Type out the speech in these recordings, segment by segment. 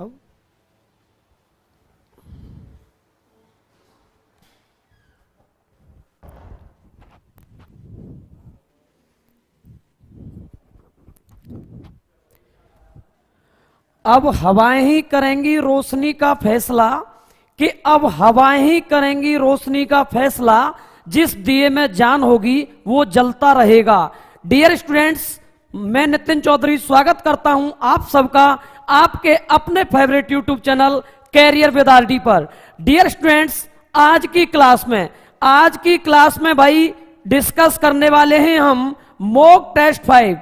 अब अब हवाएं ही करेंगी रोशनी का फैसला, कि अब हवाएं ही करेंगी रोशनी का फैसला, जिस दिए में जान होगी वो जलता रहेगा। डियर स्टूडेंट्स, मैं नितिन चौधरी स्वागत करता हूं आप सबका आपके अपने favourite YouTube channel career with RD पर। डियर स्टूडेंट्स, आज की क्लास में भाई डिस्कस करने वाले हैं हम मॉक टेस्ट 5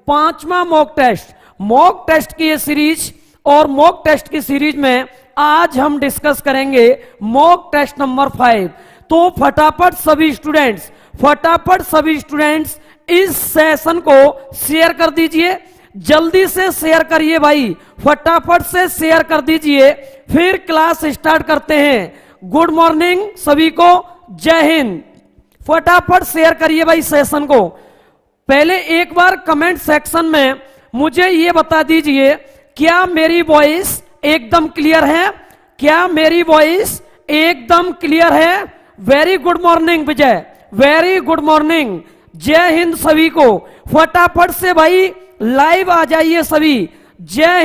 पांचवा मॉक टेस्ट की ये सीरीज, और मॉक टेस्ट की सीरीज में आज हम डिस्कस करेंगे मॉक टेस्ट नंबर 5। तो फटाफट सभी स्टूडेंट्स इस सेशन को शेयर कर दीजिए, जल्दी से शेयर करिए भाई, फटाफट से शेयर कर दीजिए, फिर क्लास स्टार्ट करते हैं। गुड मॉर्निंग सभी को, जय हिंद। फटाफट शेयर करिए भाई सेशन को। पहले एक बार कमेंट सेक्शन में मुझे ये बता दीजिए, क्या मेरी वॉइस एकदम क्लियर है? क्या मेरी वॉइस एकदम क्लियर है? वेरी गुड मॉर्निंग विजय, वेरी गुड मॉर्निंग, जय हिंद सभी को। फटाफट से भाई लाइव आ जाइए सभी, जय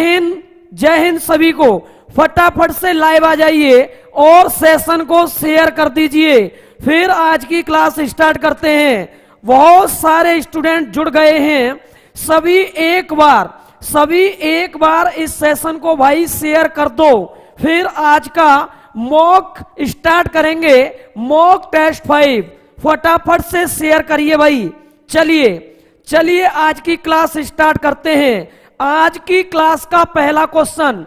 हिंद सभी को। फटाफट से लाइव आ जाइए और सेशन को शेयर कर दीजिए, फिर आज की क्लास स्टार्ट करते हैं। बहुत सारे स्टूडेंट जुड़ गए हैं, सभी एक बार इस सेशन को भाई शेयर कर दो, फिर आज का मॉक स्टार्ट करेंगे, मॉक टेस्ट 5। फटाफट से शेयर करिए भाई। चलिए आज की क्लास स्टार्ट करते हैं। आज की क्लास का पहला क्वेश्चन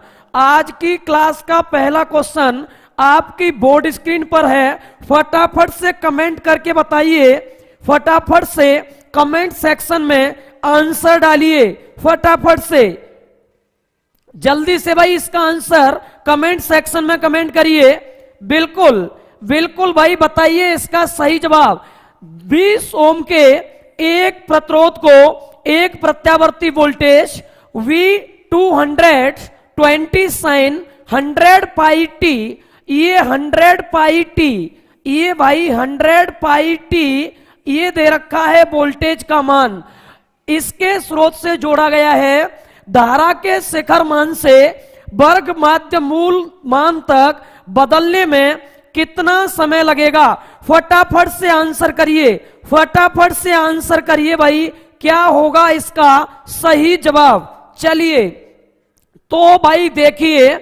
आपकी बोर्ड स्क्रीन पर है। फटाफट से कमेंट करके बताइए, फटाफट से कमेंट सेक्शन में आंसर डालिए, फटाफट से जल्दी से भाई इसका आंसर कमेंट सेक्शन में कमेंट करिए। बिल्कुल भाई बताइए इसका सही जवाब। 20 ओम के एक प्रतिरोध को एक प्रत्यावर्ती voltage V220 sin 100 pi T, ये 100 पाई टी, ये भाई 100 पाई टी ये दे रखा है वोल्टेज का मान, इसके स्रोत से जोड़ा गया है। धारा के शिखर मान से वर्ग माध्य मूल मान तक बदलने में कितना समय लगेगा? फटाफट से आंसर करिए भाई, क्या होगा इसका सही जवाब? चलिए तो भाई देखिए,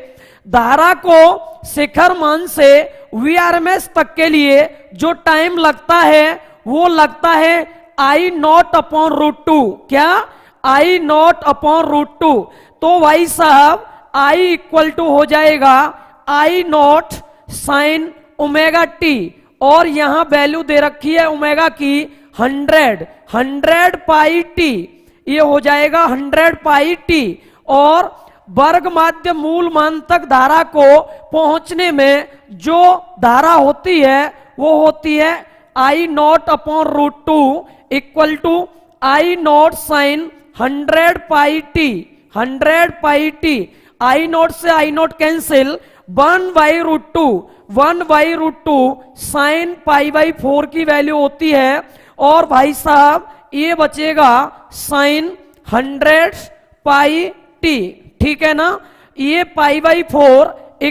धारा को शिखर मान से VRMS तक के लिए जो टाइम लगता है वो लगता है I0/√2। क्या? I0/√2। तो भाई साहब I = हो जाएगा I0 sin ओमेगा टी, और यहां वैल्यू दे रखी है ओमेगा की 100 पाई टी, ये हो जाएगा 100 पाई टी। और वर्ग माध्य मूल मान तक धारा को पहुंचने में जो धारा होती है वो होती है I0/√2 = I0 sin 100 pi T, 100 pi T. I0 से I0 कैंसिल, 1/√2 sin π/4 की वैल्यू होती है, और भाई साहब ये बचेगा sin 100 पाई टी, ठीक है ना? ये π/4 =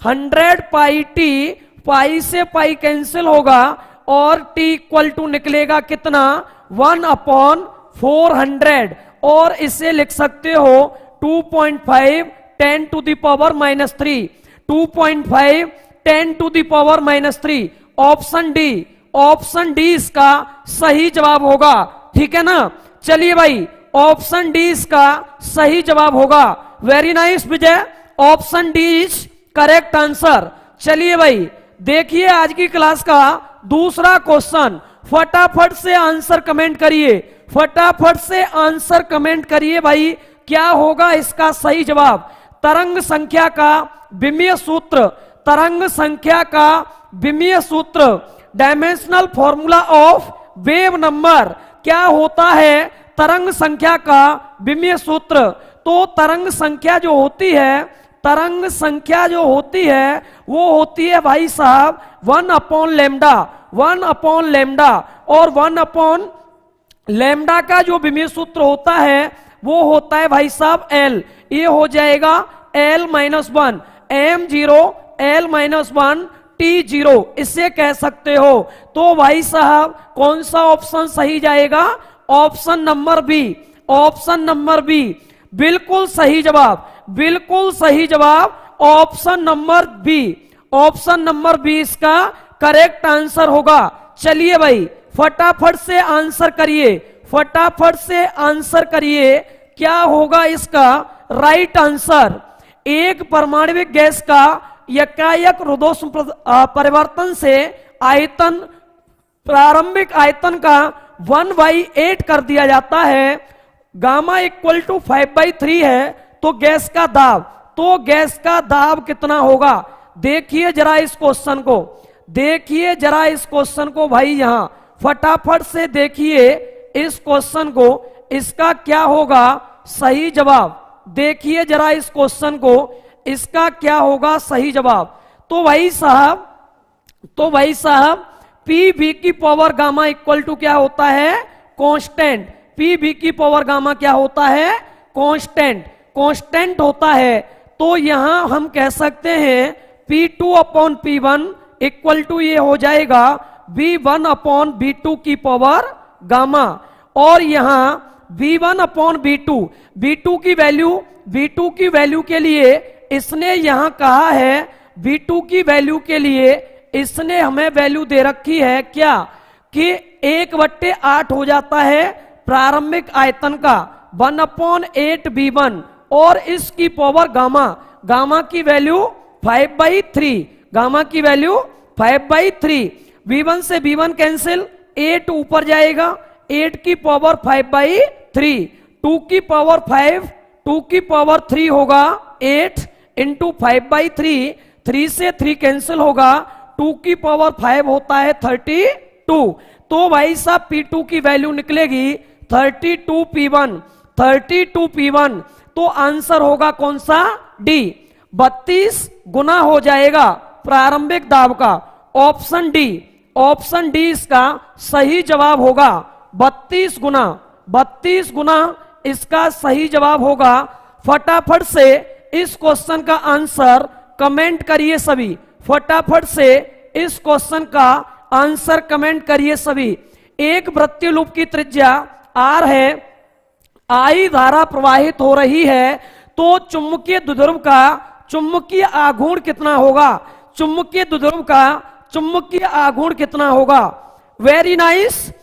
100 पाई टी, पाई से पाई कैंसिल होगा और t = निकलेगा कितना? 1/400, और इसे लिख सकते हो 2.5 10⁻³ 2.5 10⁻³ ऑप्शन डी इसका सही जवाब होगा, ठीक है ना? चलिए भाई, ऑप्शन डी इसका सही जवाब होगा। Very nice Vijay, option D is correct answer. चलिए भाई देखिए आज की क्लास का दूसरा क्वेश्चन, फटाफट से आंसर कमेंट करिए भाई, क्या होगा इसका सही जवाब? तरंग संख्या का विमीय सूत्र, dimensional formula of wave number. क्या होता है तरंग संख्या का विमीय सूत्र? तो तरंग संख्या जो होती है, तरंग संख्या जो होती है वो होती है भाई साहब 1/λ, 1/λ। और 1/λ का जो विमेय सूत्र होता है वो होता है भाई साहब L। ये हो जाएगा L-1 m0 L-1 T0, इससे कह सकते हो। तो भाई साहब कौन सा ऑप्शन सही जाएगा? Option number B, option number B बिल्कुल सही जवाब, बिल्कुल सही जवाब option number B, option number B इसका करेक्ट आंसर होगा। चलिए भाई फटाफट से आंसर करिए, फटाफट से आंसर करिए, क्या होगा इसका राइट आंसर? एक परमाणविक गैस का एकाएक रुद्धोष्म परिवर्तन से आयतन, प्रारंभिक आयतन का 1/8 कर दिया जाता है। गामा इक्वल टू 5/3 है, तो गैस का दाब, तो गैस का दाब कितना होगा? देखिए जरा इस क्वेश्चन को, देखिए जरा इस क्वेश्चन को भाई, यहां फटाफट से देखिए इस क्वेश्चन को, इसका क्या होगा सही जवाब? देखिए जरा इस क्वेश्चन को, इसका क्या होगा सही जवाब? तो भाई साहब, तो भाई साहब पी बी की पावर गामा इक्वल टू क्या होता है? कांस्टेंट। पी बी की पावर गामा क्या होता है? कांस्टेंट, कांस्टेंट होता है। तो यहां हम कह सकते हैं P2/P1 इक्वल टू ये हो जाएगा B1/B2 की पावर गामा। और यहां B1/B2, B2 की वैल्यू, B2 की वैल्यू के लिए इसने यहां कहा है, B2 की वैल्यू के लिए इसने हमें वैल्यू दे रखी है क्या? कि 1/8 हो जाता है प्रारंभिक आयतन का 1/8B1, और इसकी पावर गामा, गामा की वैल्यू 5/3, गामा की वैल्यू 5/3। B1 से B1 कैंसिल, 8 ऊपर जाएगा, 8 की पावर 5/3, 2 की पावर 5, 2 की पावर 3 होगा 8 इंटू 5/3, 3 से 3 कैंसिल होगा, 2 की पावर 5 होता है 32। तो भाई साहब P2 की वैल्यू निकलेगी 32P1, 32P1। तो आंसर होगा कौन सा? डी, 32 गुना हो जाएगा प्रारंभिक दाब का। ऑप्शन डी, ऑप्शन डी इसका सही जवाब होगा। 32 गुना, 32 गुना इसका सही जवाब होगा। फटाफट से इस क्वेश्चन का आंसर कमेंट करिए सभी, फटाफट से इस क्वेश्चन का आंसर कमेंट करिए सभी। एक वृत्तीय लूप की त्रिज्या आर है, आई धारा प्रवाहित हो रही है, तो चुंबकीय द्विध्रुव का चुंबकीय आघूर्ण कितना होगा? चुंबकीय द्विध्रुव का चुंबकीय आघूर्ण कितना होगा? वेरी नाइस,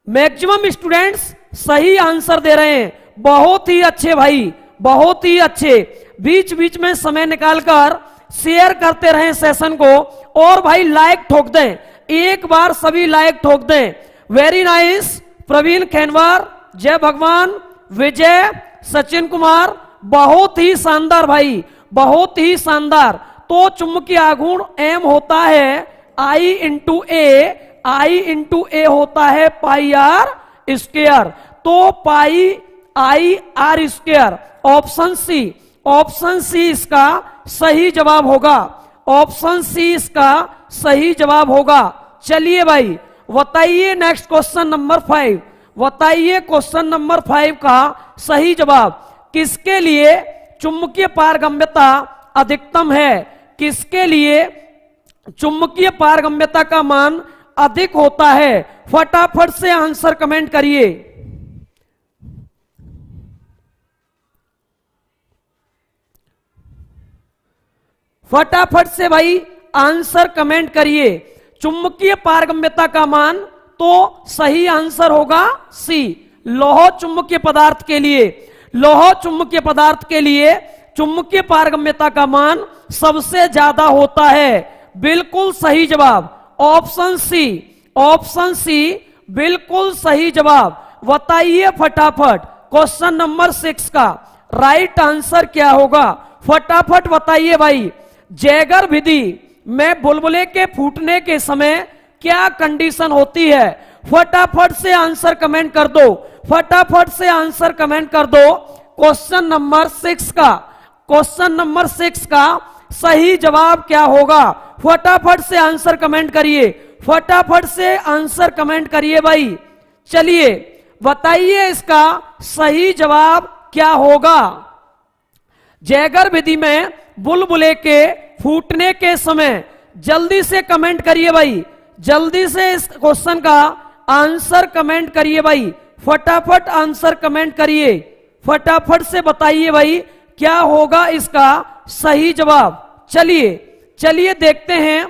मैक्सिमम स्टूडेंट्स सही आंसर दे रहे हैं, बहुत ही अच्छे भाई, बहुत ही अच्छे। बीच बीच में समय निकालकर शेयर करते रहें सेशन को, और भाई लाइक ठोक दें, एक बार सभी लाइक ठोक दें। वेरी नाइस, प्रवीण खैनवार, जय भगवान, विजय, सचिन कुमार, बहुत ही शानदार भाई, बहुत ही शानदार। तो चुंबकीय आघूर्ण एम होता है आई इंटू ए, आई इंटू ए होता है पाई आर स्क्वायर, तो pi I r square. Option C, option C इसका सही जवाब होगा, ऑप्शन सी इसका सही जवाब होगा। चलिए भाई बताइए नेक्स्ट क्वेश्चन नंबर 5, बताइए क्वेश्चन नंबर 5 का सही जवाब। किसके लिए चुंबकीय पारगम्यता अधिकतम है? किसके लिए चुंबकीय पारगम्यता का मान अधिक होता है? फटाफट से आंसर कमेंट करिए। फटाफट से भाई आंसर कमेंट करिए। चुंबकीय पारगम्यता का मान, तो सही आंसर होगा सी, लौह चुंबकीय पदार्थ के लिए, लौह चुंबकीय पदार्थ के लिए चुंबकीय पारगम्यता का मान सबसे ज्यादा होता है। बिल्कुल सही जवाब ऑप्शन सी, ऑप्शन सी बिल्कुल सही जवाब। बताइए फटाफट क्वेश्चन नंबर 6 का राइट आंसर क्या होगा? फटाफट बताइए भाई। जैगर विधि में बुलबुले के फूटने के समय क्या कंडीशन होती है? फटाफट से आंसर कमेंट कर दो, फटाफट से आंसर कमेंट कर दो। क्वेश्चन नंबर 6 का, क्वेश्चन नंबर 6 का सही जवाब क्या होगा? फटाफट से आंसर कमेंट करिए, फटाफट से आंसर कमेंट करिए भाई। चलिए बताइए इसका सही जवाब क्या होगा? जैगर विधि में बुलबुले के फूटने के समय, जल्दी से कमेंट करिए भाई, जल्दी से इस क्वेश्चन का आंसर कमेंट करिए भाई, फटाफट आंसर कमेंट करिए, फटाफट से बताइए भाई क्या होगा इसका सही जवाब। चलिए चलिए देखते हैं।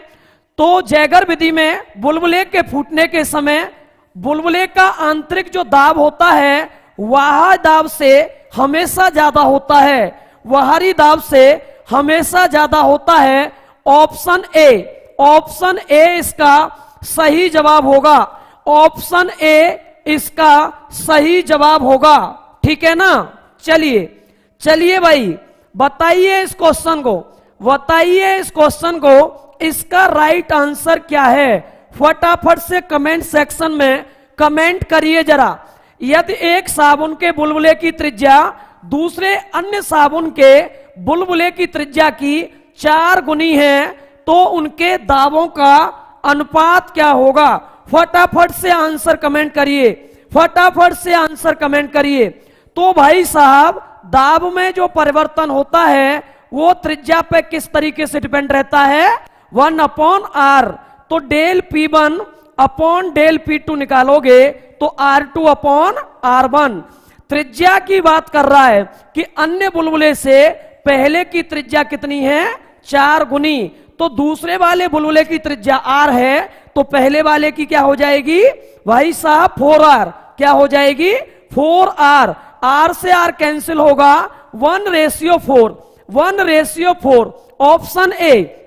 तो जैगर विधि में बुलबुले के फूटने के समय बुलबुले का आंतरिक जो दाब होता है वह दाब से हमेशा ज्यादा होता है, बाहरी दाब से हमेशा ज्यादा होता है। ऑप्शन ए, ऑप्शन ए इसका सही जवाब होगा, ऑप्शन ए इसका सही जवाब होगा। ठीक है ना? चलिए चलिए भाई बताइए इस क्वेश्चन को, बताइए इस क्वेश्चन को, इसका राइट आंसर क्या है? फटाफट से कमेंट सेक्शन में कमेंट करिए जरा। यदि एक साबुन के बुलबुले की त्रिज्या दूसरे अन्य साबुन के बुलबुले की त्रिज्या की 4 गुनी है तो उनके दाबों का अनुपात क्या होगा? फटाफट से आंसर कमेंट करिए, फटाफट से आंसर कमेंट करिए। तो भाई साहब दाब में जो परिवर्तन होता है वो त्रिज्या पे किस तरीके से डिपेंड रहता है? 1/r। तो del P1 upon del P2 निकालोगे तो R2/R1। त्रिज्या की बात कर रहा है कि अन्य बुलबुले से पहले की त्रिज्या कितनी है? 4 गुनी। तो दूसरे वाले बुलबुले की त्रिज्या R है तो पहले वाले की क्या हो जाएगी भाई साहब? 4R। क्या हो जाएगी? 4R। R से R कैंसिल होगा, 1:4, 1:4। ऑप्शन ए,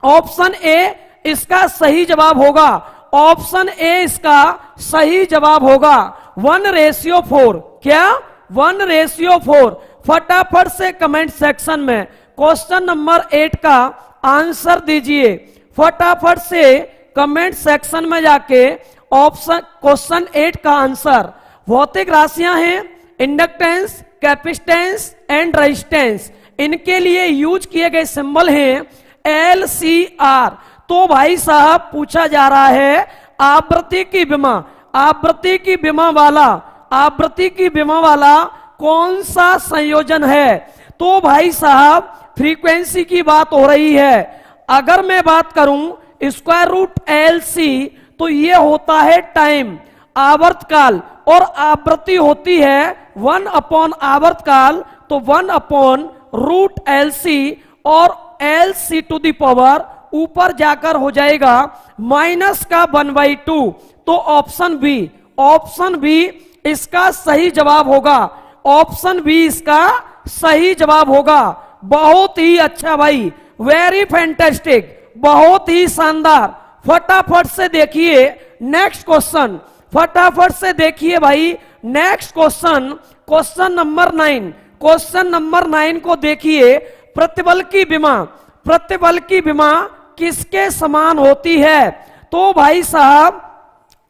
ऑप्शन ए इसका सही जवाब होगा, ऑप्शन ए इसका सही जवाब होगा। 1:4। क्या? 1:4। फटाफट से कमेंट सेक्शन में क्वेश्चन नंबर 8 का आंसर दीजिए, फटाफट से कमेंट सेक्शन में जाके ऑप्शन क्वेश्चन 8 का आंसर। भौतिक राशियां हैं इंडक्टेंस, कैपेसिटेंस एंड रेजिस्टेंस, इनके लिए यूज किए गए सिंबल हैं LCR। तो भाई साहब पूछा जा रहा है आवृत्ति की विमा, आवृत्ति की विमा वाला, आवृत्ति की विमा वाला कौन सा संयोजन है? तो भाई साहब फ्रीक्वेंसी की बात हो रही है। अगर मैं बात करूं स्क्वायर रूट LC तो ये होता है टाइम, आवर्तकाल, और आवृत्ति होती है 1/, आवर्तकाल तो 1/√LC, और LC टू द पावर ऊपर जाकर हो जाएगा माइनस का 1/2। तो ऑप्शन बी, ऑप्शन बी इसका सही जवाब होगा, ऑप्शन बी इसका सही जवाब होगा। बहुत ही अच्छा भाई, वेरी फैंटास्टिक, बहुत ही शानदार। फटाफट से देखिए नेक्स्ट क्वेश्चन, फटाफट से देखिए भाई next question, question number 9, question number 9 को देखिए। प्रतिबल की विमा, प्रतिबल की विमा किसके समान होती है? तो भाई साहब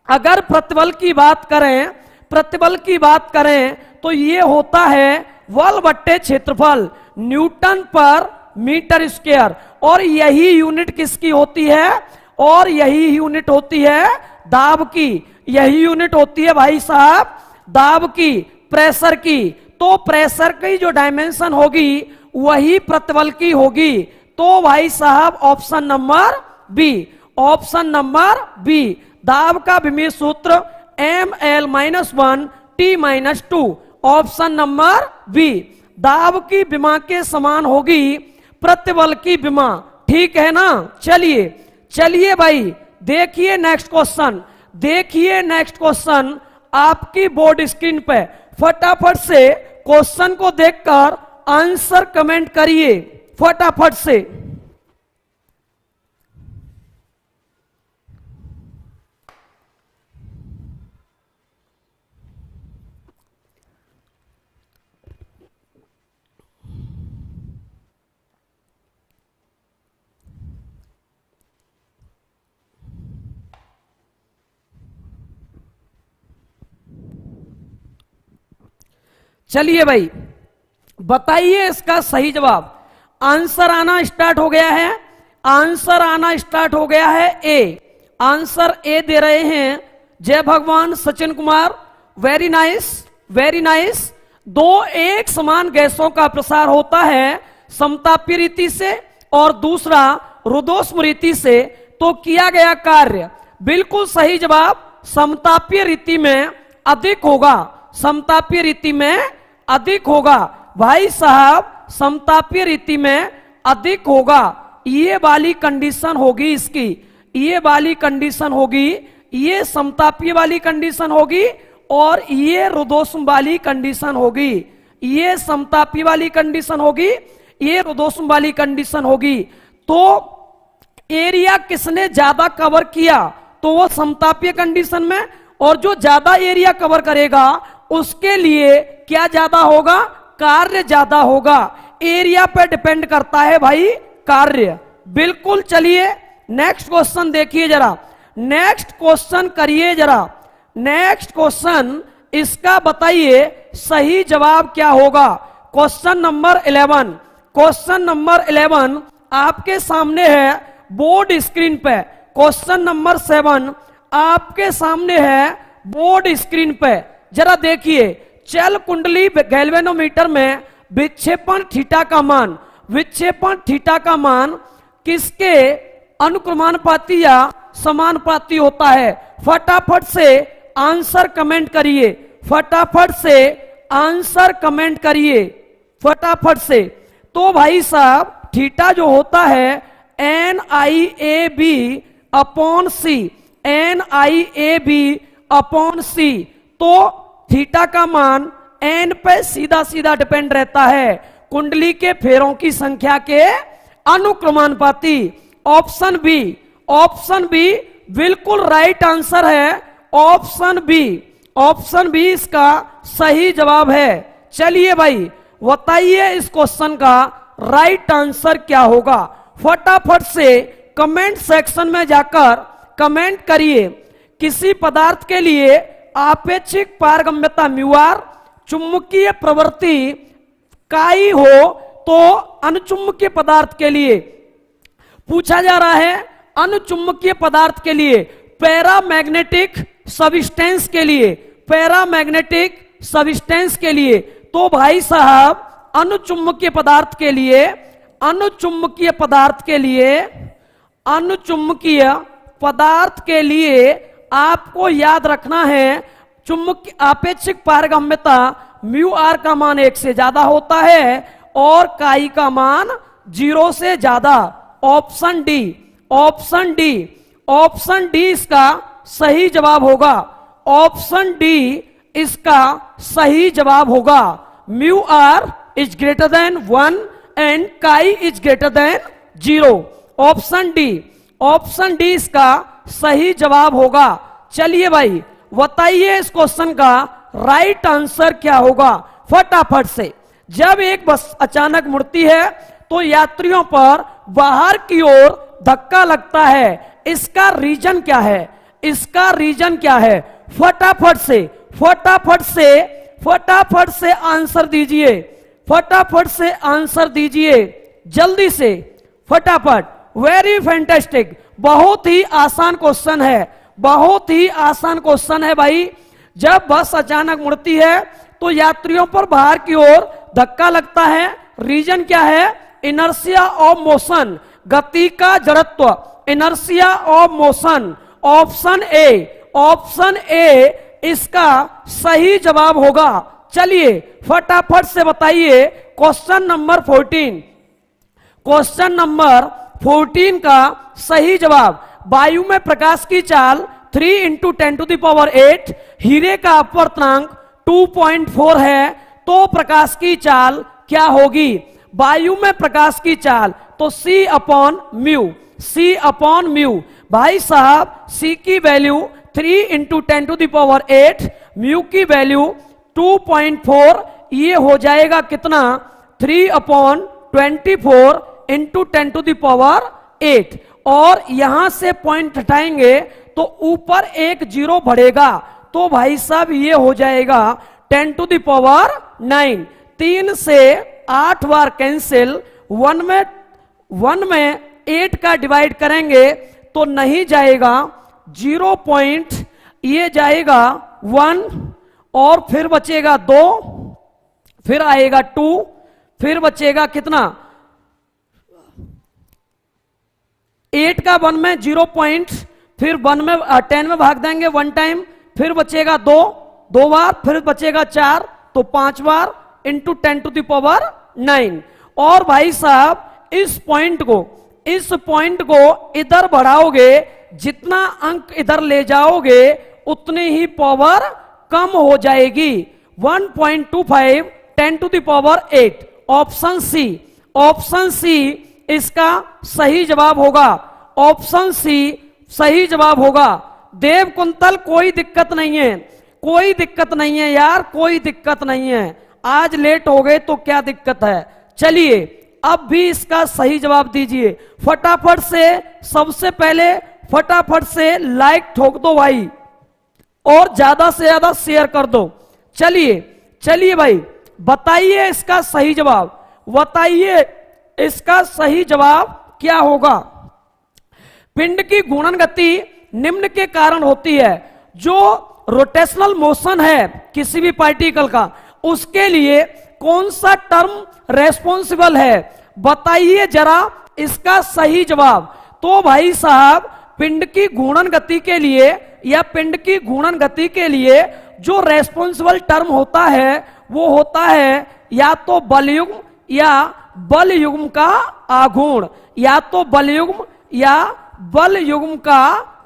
अगर प्रतिबल की बात करें, प्रतिबल की बात करें तो ये होता है बल बट्टे क्षेत्रफल, न्यूटन पर मीटर स्क्वायर। और यही यूनिट किसकी होती है? और यही यूनिट होती है दाब की, यही यूनिट होती है भाई साहब दाब की, प्रेशर की। तो प्रेशर की जो डायमेंशन होगी वही प्रतिबल की होगी। तो भाई साहब option number B, option number B, दाब का विमीय सूत्र ML-1 T-2, option number B, दाब की विमा के समान होगी प्रतिबल की विमा। ठीक है ना? चलिए चलिए भाई देखिए नेक्स्ट क्वेश्चन, देखिए नेक्स्ट क्वेश्चन आपकी बोर्ड स्क्रीन पे। फटाफट से क्वेश्चन को देखकर आंसर कमेंट करिए फटाफट से। चलिए भाई बताइए इसका सही जवाब। आंसर आना स्टार्ट हो गया है, आंसर आना स्टार्ट हो गया है ए। आंसर ए दे रहे हैं जय भगवान Sachin Kumar, very nice very nice. दो एक समान गैसों का प्रसार होता है समतापीय रीति से और दूसरा रुद्धोष्म रीति से, तो किया गया कार्य बिल्कुल सही जवाब समतापीय रीति में अधिक होगा, समतापीय रीति में अधिक होगा भाई साहब, समतापीय रीति में अधिक होगा। ये वाली कंडीशन होगी इसकी, ये वाली कंडीशन होगी, ये समतापीय वाली कंडीशन होगी और ये रुद्धोष्म वाली कंडीशन होगी, ये समतापीय वाली कंडीशन होगी, ये रुद्धोष्म वाली कंडीशन होगी। तो एरिया किसने ज्यादा कवर किया, तो वो समतापीय कंडीशन में, और जो ज्यादा एरिया कवर करेगा उसके लिए क्या ज्यादा होगा, कार्य ज्यादा होगा। एरिया पे डिपेंड करता है भाई कार्य, बिल्कुल। चलिए नेक्स्ट क्वेश्चन देखिए जरा, नेक्स्ट क्वेश्चन करिए जरा, नेक्स्ट क्वेश्चन इसका बताइए सही जवाब क्या होगा। क्वेश्चन नंबर 11, क्वेश्चन नंबर 11 आपके सामने है बोर्ड स्क्रीन पे। क्वेश्चन नंबर 7 आपके सामने है बोर्ड स्क्रीन पे, जरा देखिए। चल कुंडली गैल्वेनोमीटर में विक्षेपण थीटा का मान, विक्षेपण थीटा का मान किसके अनुक्रमानुपाती या समानुपाती होता है। फटाफट से आंसर कमेंट करिए, फटाफट से आंसर कमेंट करिए, फटाफट से। तो भाई साहब थीटा जो होता है NIAB अपॉन सी, NIAB अपॉन सी, तो थीटा का मान n पे सीधा सीधा डिपेंड रहता है, कुंडली के फेरों की संख्या के अनुक्रमानुपाती। ऑप्शन बी, ऑप्शन बी बिल्कुल राइट आंसर है, ऑप्शन बी, ऑप्शन बी इसका सही जवाब है। चलिए भाई बताइए इस क्वेश्चन का राइट आंसर क्या होगा। फटाफट से कमेंट सेक्शन में जाकर कमेंट करिए। किसी पदार्थ के लिए आपेक्षिक पारगम्यता म्यूआर, चुंबकीय प्रवृत्ति काई हो तो अनुचुंबकीय पदार्थ के लिए पूछा जा रहा है, अनुचुंबकीय पदार्थ के लिए, पैरामैग्नेटिक सब्सटेंस के लिए, पैरामैग्नेटिक सब्सटेंस के लिए। तो भाई साहब अनुचुंबकीय पदार्थ के लिए, अनुचुंबकीय पदार्थ के लिए, अनुचुंबकीय पदार्थ के लिए आपको याद रखना है चुंबकीय आपेक्षिक पारगम्यता म्यू आर का मान 1 से ज्यादा होता है और काई का मान 0 से ज्यादा। Option D, option D, option D इसका सही जवाब होगा, ऑप्शन डी इसका सही जवाब होगा। Mu r is greater than 1 and chi is greater than 0। Option D, option D इसका सही जवाब होगा। चलिए भाई बताइए इस क्वेश्चन का राइट आंसर क्या होगा फटाफट से। जब एक बस अचानक मुड़ती है तो यात्रियों पर बाहर की ओर धक्का लगता है, इसका रीजन क्या है, इसका रीजन क्या है। फटाफट से, फटाफट से, फटाफट से आंसर दीजिए, फटाफट से आंसर दीजिए, जल्दी से फटाफट। वेरी फैंटास्टिक, बहुत ही आसान क्वेश्चन है, बहुत ही आसान क्वेश्चन है भाई। जब बस अचानक मुड़ती है तो यात्रियों पर बाहर की ओर धक्का लगता है, रीजन क्या है, इनर्शिया ऑफ मोशन, गति का जड़त्व, inertia of motion. Option A, option A इसका सही जवाब होगा। चलिए फटाफट से बताइए क्वेश्चन नंबर 14, क्वेश्चन नंबर 14 का सही जवाब। वायु में प्रकाश की चाल 3 × 10⁸, हीरे का अपवर्तनांक 2.4 है, तो प्रकाश की चाल क्या होगी। वायु में प्रकाश की चाल तो C upon mu, C upon mu. भाई साहब C की वैल्यू 3 × 10⁸, म्यू की वैल्यू 2.4, ये हो जाएगा कितना 3/24 × 10⁸। और यहां से पॉइंट हटाएंगे तो ऊपर एक 0 बढ़ेगा, तो भाई साहब ये हो जाएगा 10⁹। 3 से 8 बार कैंसिल, 1 में 8 का डिवाइड करेंगे तो नहीं जाएगा 0 पॉइंट, ये जाएगा 1 और फिर बचेगा 2, फिर आएगा 2, फिर बचेगा कितना 8 का 1 में 0 पॉइंट, फिर 1 में 10 में भाग देंगे 1 टाइम, फिर बचेगा 2 बार, फिर बचेगा 4, तो 5 bar into 10 to the power 9। और भाई साहब इस पॉइंट को इधर बढ़ाओगे, जितना अंक इधर ले जाओगे उतनी ही पावर कम हो जाएगी। 1.25 10 to the power 8, option C इसका सही जवाब होगा। ऑप्शन सी सही जवाब होगा। देव कुंतल कोई दिक्कत नहीं है, कोई दिक्कत नहीं है यार, कोई दिक्कत नहीं है। आज लेट हो गए तो क्या दिक्कत है। चलिए अब भी इसका सही जवाब दीजिए फटाफट से। सबसे पहले फटाफट से लाइक ठोक दो भाई और ज्यादा से ज्यादा शेयर कर दो। चलिए भाई बताइए इसका सही जवाब, बताइए इसका सही जवाब क्या होगा। पिंड की घूर्णन गति निम्न के कारण होती है। जो रोटेशनल मोशन है किसी भी पार्टिकल का, उसके लिए कौन सा टर्म रेस्पॉन्सिबल है, बताइए जरा इसका सही जवाब। तो भाई साहब पिंड की घूर्णन गति के लिए या पिंड की घूर्णन गति के लिए जो रेस्पॉन्सिबल टर्म होता है वो होता है या तो बलयुग्म या बल युग्म का आघूर्ण, या तो बलयुग्म या बल युग्म का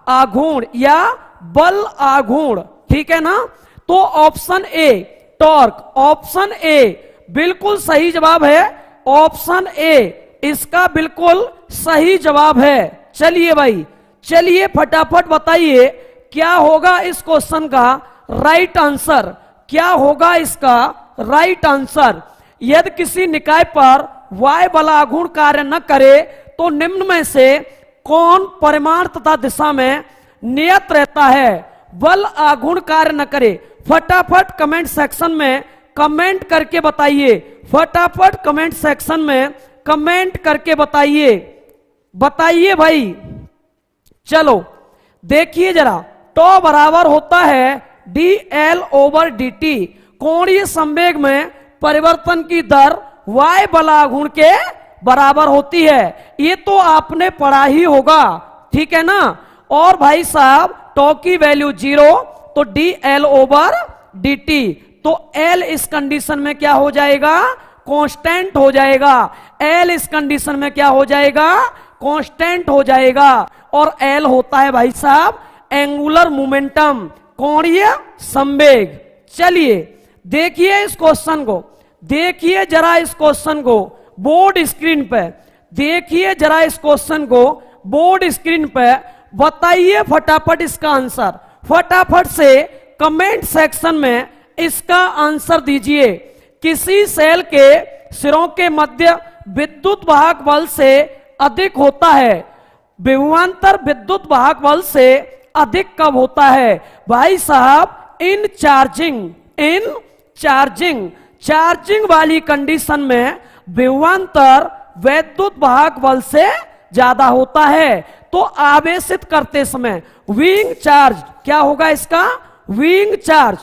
आघूर्ण या बल आघूर्ण, ठीक है ना। तो option A torque, option A बिल्कुल सही जवाब है। ऑप्शन ए इसका बिल्कुल सही जवाब है। चलिए भाई चलिए फटाफट बताइए क्या होगा इस क्वेश्चन का राइट आंसर, क्या होगा इसका राइट आंसर। यदि किसी निकाय पर वाय बलाघूर्ण कार्य न करे तो निम्न में से कौन परिमाण तथा दिशा में नियत रहता है। बल आघूर्ण कार्य न करे, फटाफट कमेंट सेक्शन में कमेंट करके बताइए, फटाफट कमेंट सेक्शन में कमेंट करके बताइए, बताइए भाई। चलो देखिए जरा, टॉ बराबर होता है dl/dt। कोणीय संवेग में परिवर्तन की दर y बलाघूर्ण के बराबर होती है। ये तो आपने पढ़ा ही होगा, ठीक है ना। और भाई साहब टॉ की वैल्यू 0 तो dl/dt, तो L इस कंडीशन में क्या हो जाएगा, कांस्टेंट हो जाएगा। L इस कंडीशन में क्या हो जाएगा, कांस्टेंट हो जाएगा। और L होता है भाई साहब एंगुलर मोमेंटम, कोणीय संवेग। चलिए देखिए इस क्वेश्चन को, देखिए जरा इस क्वेश्चन को बोर्ड स्क्रीन पे, देखिए जरा इस क्वेश्चन को बोर्ड स्क्रीन पे, बताइए फटाफट इसका आंसर। फटाफट से कमेंट सेक्शन में इसका आंसर दीजिए। किसी सेल के सिरों के मध्य विद्युत वाहक बल से अधिक होता है, विभवांतर विद्युत वाहक बल से अधिक कब होता है। भाई साहब इन चार्जिंग वाली कंडीशन में विभवांतर वैद्युत वाहक बल से ज्यादा होता है। तो आवेशित करते समय विंग चार्ज क्या होगा इसका, विंग चार्ज।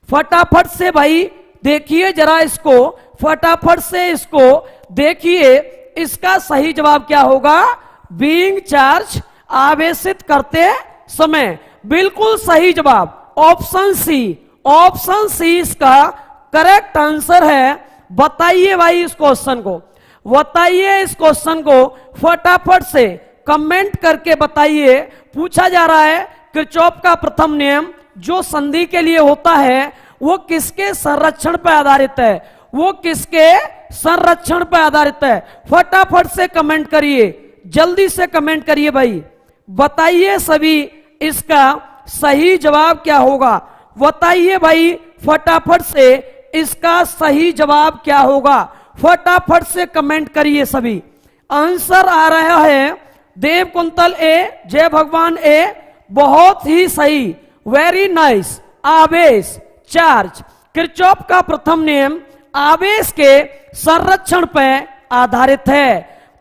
फटाफट से भाई देखिए जरा इसको, फटाफट से इसको देखिए, इसका सही जवाब क्या होगा, बीइंग चार्ज, आवेशित करते समय। बिल्कुल सही जवाब ऑप्शन सी, ऑप्शन सी इसका करेक्ट आंसर है। बताइए भाई इस क्वेश्चन को, बताइए इस क्वेश्चन को फटाफट से कमेंट करके बताइए। पूछा जा रहा है किरचॉफ का प्रथम नियम जो संधि के लिए होता है वो किसके संरक्षण पर आधारित है, वो किसके संरक्षण पर आधारित है। फटाफट से कमेंट करिए, जल्दी से कमेंट करिए भाई, बताइए सभी इसका सही जवाब क्या होगा। बताइए भाई फटाफट से इसका सही जवाब क्या होगा। फटाफट से कमेंट करिए सभी। आंसर आ रहा है देव कुंतल ए, जय भगवान ए, बहुत ही सही, वेरी नाइस। आवेश चार्ज, किरचॉफ का प्रथम नियम आवेश के संरक्षण पर आधारित है।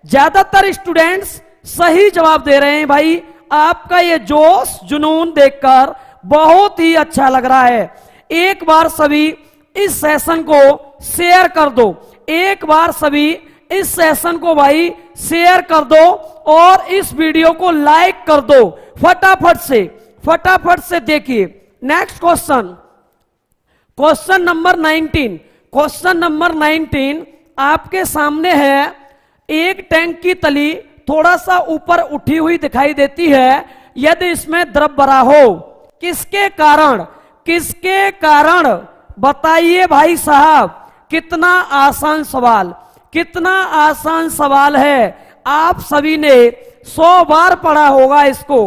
ज्यादातर स्टूडेंट्स सही जवाब दे रहे हैं भाई। आपका ये जोश जुनून देखकर बहुत ही अच्छा लग रहा है। एक बार सभी इस सेशन को शेयर कर दो, एक बार सभी इस सेशन को भाई शेयर कर दो और इस वीडियो को लाइक कर दो फटाफट से देखिए। Next question, question number 19। Question number 19 आपके सामने है। एक टैंक की तली थोड़ा सा ऊपर उठी हुई दिखाई देती है यदि इसमें द्रव भरा हो। किसके कारण बताइए भाई साहब। कितना आसान सवाल, कितना आसान सवाल है। आप सभी ने 100 बार पढ़ा होगा इसको।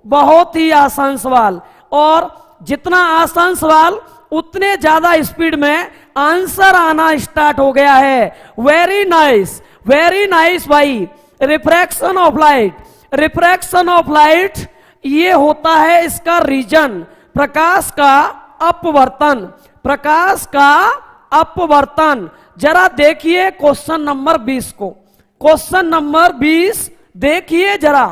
बहुत ही आसान सवाल, और जितना आसान सवाल उतने ज्यादा स्पीड में आंसर आना स्टार्ट हो गया है। वेरी नाइस भाई। Refraction of light, refraction of light ये होता है इसका रीजन, प्रकाश का अपवर्तन, प्रकाश का अपवर्तन। जरा देखिए क्वेश्चन नंबर 20 को। क्वेश्चन नंबर 20 देखिए जरा।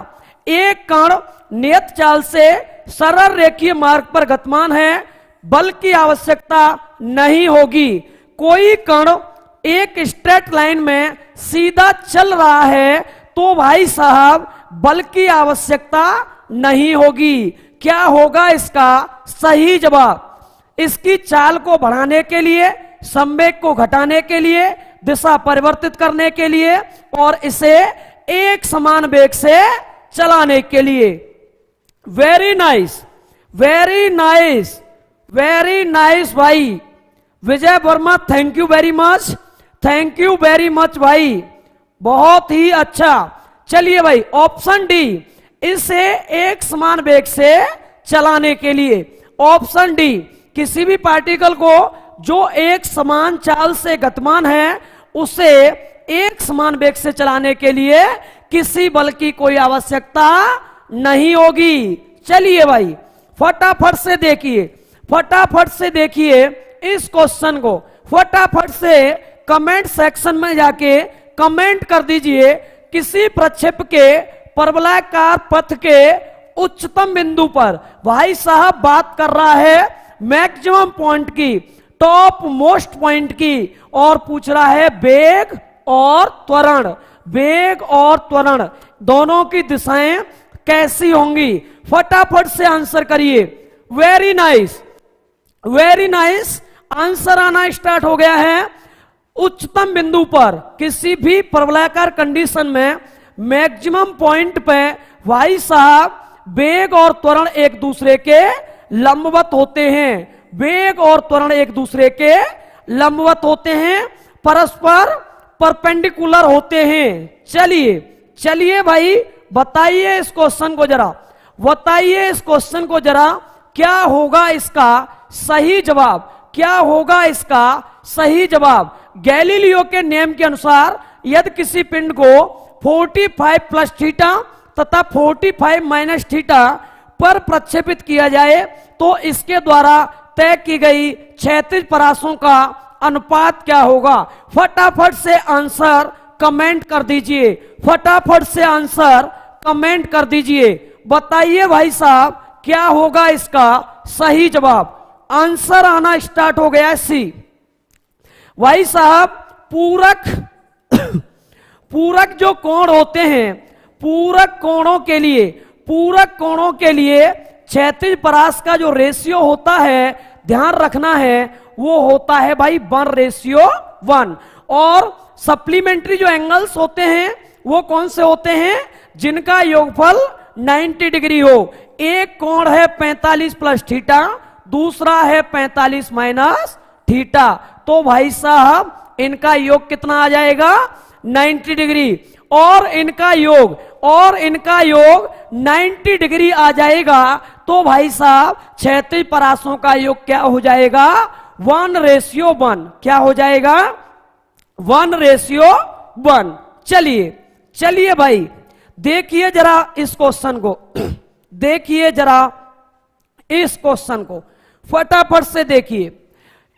एक कण नियत चाल से सरल रेखीय मार्ग पर गतिमान है, बल की आवश्यकता नहीं होगी। कोई कण एक स्ट्रेट लाइन में सीधा चल रहा है तो भाई साहब बल की आवश्यकता नहीं होगी। क्या होगा इसका सही जवाब? इसकी चाल को बढ़ाने के लिए, संवेग को घटाने के लिए, दिशा परिवर्तित करने के लिए और इसे एक समान वेग से चलाने के लिए। Very nice, very nice, very nice भाई। Vijay Verma thank you very much, thank you very much भाई, बहुत ही अच्छा। चलिए भाई ऑप्शन डी, इसे एक समान वेग से चलाने के लिए। ऑप्शन डी, किसी भी पार्टिकल को जो एक समान चाल से गतिमान है उसे एक समान वेग से चलाने के लिए किसी बल की कोई आवश्यकता नहीं होगी। चलिए भाई फटाफट से देखिए, फटाफट से देखिए इस क्वेश्चन को। फटाफट से कमेंट सेक्शन में जाके कमेंट कर दीजिए। किसी प्रक्षेप के परवलयाकार पथ के उच्चतम बिंदु पर, भाई साहब बात कर रहा है मैक्सिमम पॉइंट की, टॉप मोस्ट पॉइंट की, और पूछ रहा है वेग और त्वरण। वेग और त्वरण दोनों की दिशाएं कैसी होंगी? फटाफट से आंसर करिए। Very nice, very nice, answer आना स्टार्ट हो गया है। उच्चतम बिंदु पर किसी भी परवलयाकार कंडीशन में मैक्सिमम पॉइंट पे भाई साहब वेग और त्वरण एक दूसरे के लंबवत होते हैं। वेग और त्वरण एक दूसरे के लंबवत होते हैं, परस्पर परपेंडिकुलर होते हैं। चलिए चलिए भाई बताइए इस क्वेश्चन को जरा, बताइए इस क्वेश्चन को जरा, क्या होगा इसका सही जवाब? क्या होगा इसका सही जवाब? गैलीलियो के नियम के अनुसार यदि किसी पिंड को 45 प्लस थीटा तथा 45 माइनस थीटा पर प्रक्षेपित किया जाए तो इसके द्वारा तय की गई क्षैतिज परासों का अनुपात क्या होगा? फटाफट से आंसर कमेंट कर दीजिए, फटाफट से आंसर कमेंट कर दीजिए। बताइए भाई साहब क्या होगा इसका सही जवाब? आंसर आना स्टार्ट हो गया। सी भाई साहब पूरक पूरक जो कोण होते हैं, पूरक कोणों के लिए, पूरक कोणों के लिए क्षैतिज परास का जो रेशियो होता है, ध्यान रखना है, वो होता है भाई 1:1। और सप्लीमेंट्री जो एंगल्स होते हैं वो कौन से होते हैं? जिनका योगफल 90 डिग्री हो। एक कोण है 45 प्लस थीटा, दूसरा है 45 माइनस थीटा। तो भाई साहब इनका योग कितना आ जाएगा? 90 डिग्री। और इनका योग 90 डिग्री आ जाएगा तो भाई साहब क्षैतिज परासों का योग क्या हो जाएगा? 1:1। क्या हो जाएगा? 1:1। चलिए चलिए भाई देखिए जरा इस क्वेश्चन को, देखिए जरा इस क्वेश्चन को फटाफट से देखिए।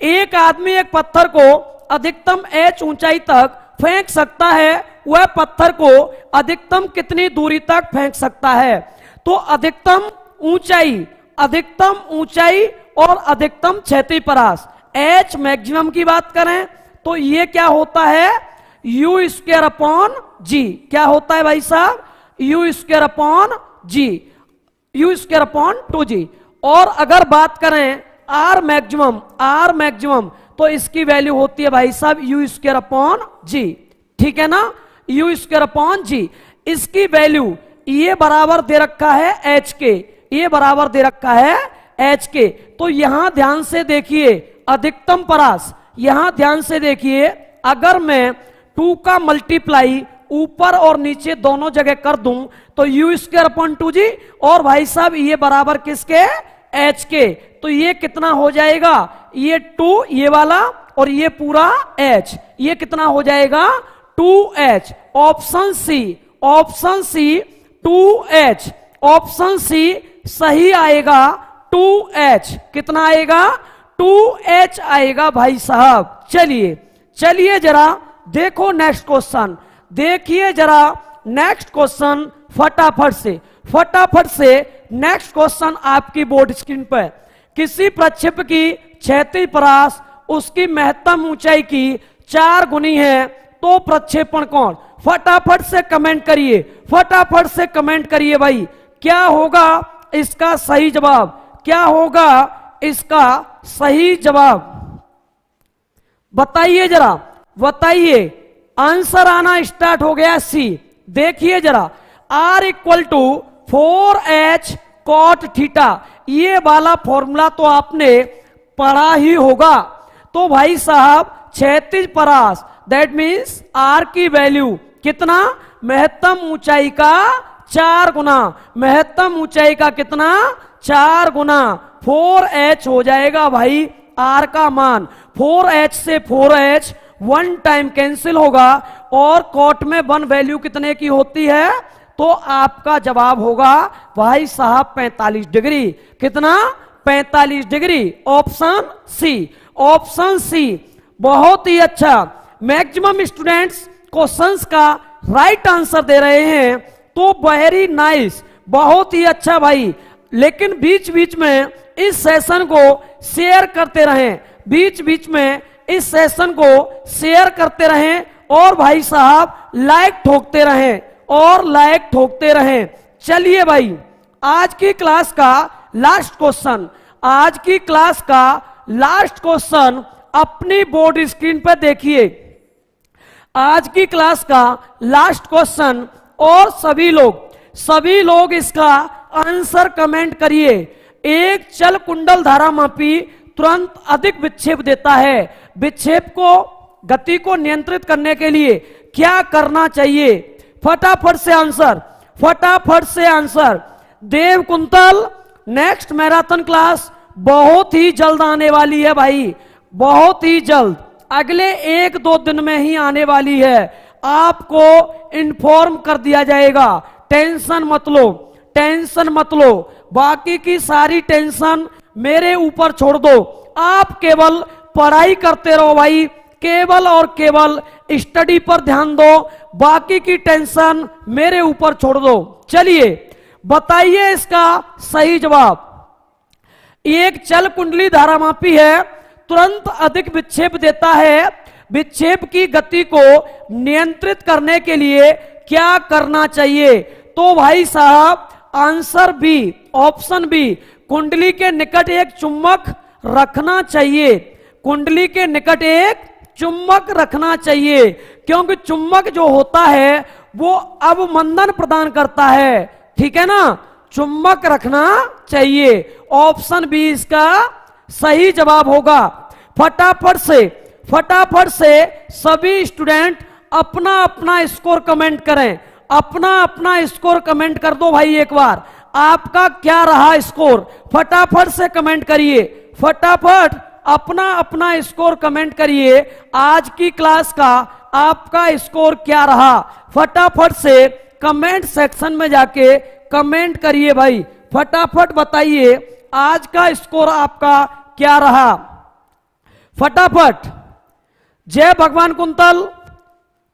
एक आदमी एक पत्थर को अधिकतम h ऊंचाई तक फेंक सकता है, वह पत्थर को अधिकतम कितनी दूरी तक फेंक सकता है? तो अधिकतम ऊंचाई और अधिकतम क्षैतिज परास, h मैक्सिमम की बात करें तो ये क्या होता है? u स्क्वायर अपॉन जी। क्या होता है भाई साहब? u स्क्वायर अपॉन जी, u स्क्वायर अपॉन 2g। और अगर बात करें r मैक्सिमम तो इसकी वैल्यू होती है भाई साहब u स्क्वायर अपॉन जी। ठीक है ना, u स्क्वायर अपॉन जी। इसकी वैल्यू ये बराबर दे रखा है h के, ये बराबर दे रखा है h के। तो यहां ध्यान से देखिए अधिकतम परास, यहां ध्यान से देखिए, अगर मैं 2 का मल्टीप्लाई ऊपर और नीचे दोनों जगह कर दूं तो u स्क्वायर अपॉन 2g, और भाई साहब ये बराबर किसके? h के। तो ये कितना हो जाएगा? ये 2 ये वाला और ये पूरा h, ये कितना हो जाएगा? 2h। Option C 2h, option C सही आएगा 2h। कितना आएगा? 2h आएगा भाई साहब। चलिए जरा देखो नेक्स्ट क्वेश्चन, देखिए जरा नेक्स्ट क्वेश्चन फटाफट से नेक्स्ट क्वेश्चन आपकी बोर्ड स्क्रीन पर। किसी प्रक्षेप की क्षैतिज परास उसकी महत्तम ऊंचाई की 4 गुनी है तो प्रक्षेपण कोण? फटाफट से कमेंट करिए भाई, क्या होगा इसका सही जवाब? क्या होगा इसका सही जवाब? बताइए। आंसर आना स्टार्ट हो गया सी। देखिए जरा, R equal to 4h cot theta, ये वाला फॉर्मूला तो आपने पढ़ा ही होगा। तो भाई साहब क्षैतिज परास दैट मीन्स R की वैल्यू कितना? महत्तम ऊंचाई का 4 गुना, महत्तम ऊंचाई का कितना? 4 गुना 4h हो जाएगा भाई R का मान। 4h से 4h 1 टाइम कैंसिल होगा और कॉट में 1 वैल्यू कितने की होती है? तो आपका जवाब होगा भाई साहब 45 डिग्री। कितना? 45 डिग्री। ऑप्शन सी बहुत ही अच्छा। मैक्सिमम स्टूडेंट्स क्वेश्चंस का राइट आंसर दे रहे हैं, तो वेरी नाइस, बहुत ही अच्छा भाई। लेकिन बीच बीच में इस सेशन को शेयर करते रहें, बीच में इस सेशन को शेयर करते रहें और भाई साहब लाइक ठोकते रहें चलिए भाई, आज की क्लास का लास्ट क्वेश्चन अपनी बोर्ड स्क्रीन पर देखिए। आज की क्लास का लास्ट क्वेश्चन, और सभी लोग इसका आंसर कमेंट करिए। एक चल कुंडल धारा मापी तुरंत अधिक विक्षेप देता है, विक्षेप को गति को नियंत्रित करने के लिए क्या करना चाहिए? फटाफट से आंसर। देव कुंतल, नेक्स्ट मैराथन क्लास बहुत ही जल्द आने वाली है भाई, बहुत ही जल्द, अगले 1-2 दिन में ही आने वाली है। आपको इन्फॉर्म कर दिया जाएगा। टेंशन मत लो, बाकी की सारी टेंशन मेरे ऊपर छोड़ दो। आप केवल पढ़ाई करते रहो भाई, केवल और केवल स्टडी पर ध्यान दो, बाकी की टेंशन मेरे ऊपर छोड़ दो। चलिए बताइए इसका सही जवाब। एक चल कुंडली धारामापी है, तुरंत अधिक विक्षेप देता है, विक्षेप की गति को नियंत्रित करने के लिए क्या करना चाहिए? तो भाई साहब आंसर बी, ऑप्शन बी, कुंडली के निकट एक चुंबक रखना चाहिए। कुंडली के निकट एक चुंबक रखना चाहिए, क्योंकि चुंबक जो होता है वो अवमंदन प्रदान करता है, ठीक है ना। चुंबक रखना चाहिए, ऑप्शन बी इसका सही जवाब होगा। फटाफट से सभी स्टूडेंट अपना अपना स्कोर कमेंट करें, अपना स्कोर कमेंट कर दो भाई। एक बार आपका क्या रहा स्कोर, फटाफट से कमेंट करिए, फटाफट अपना स्कोर कमेंट करिए। आज की क्लास का आपका स्कोर क्या रहा, फटाफट से कमेंट सेक्शन में जाके कमेंट करिए भाई, फटाफट बताइए आज का स्कोर आपका क्या रहा। फटाफट। जय भगवान कुंतल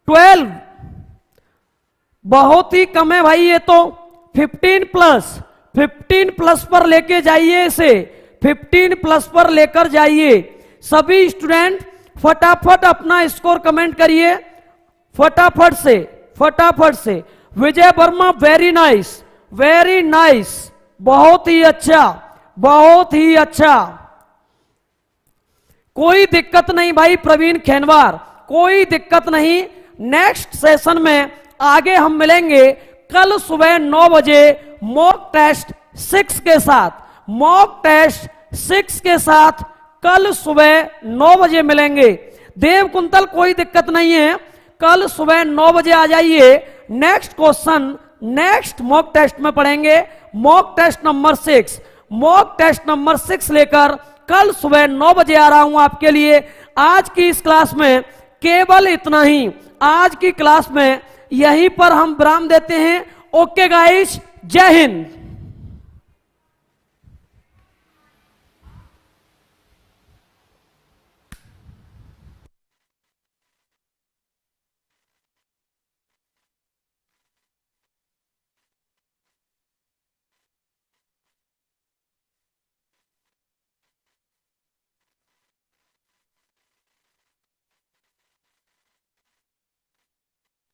12, बहुत ही कम है भाई ये तो। 15 प्लस पर लेके जाइए इसे, 15 प्लस पर लेकर जाइए। सभी स्टूडेंट फटाफट अपना स्कोर कमेंट करिए, फटाफट से। Vijay Verma very nice, very nice, बहुत ही अच्छा, बहुत ही अच्छा। कोई दिक्कत नहीं भाई प्रवीण खेनवार, कोई दिक्कत नहीं। नेक्स्ट सेशन में आगे हम मिलेंगे कल सुबह 9 बजे मॉक टेस्ट 6 के साथ, मॉक टेस्ट 6 के साथ कल सुबह 9 बजे मिलेंगे। देव कुंतल कोई दिक्कत नहीं है, कल सुबह 9 बजे आ जाइए। Next question next mock test में पढ़ेंगे, mock test number 6, mock test number 6 लेकर कल सुबह 9 बजे आ रहा हूं आपके लिए। आज की इस क्लास में केवल इतना ही, आज की क्लास में यहीं पर हम विराम देते हैं। ओके गाइस, जय हिंद।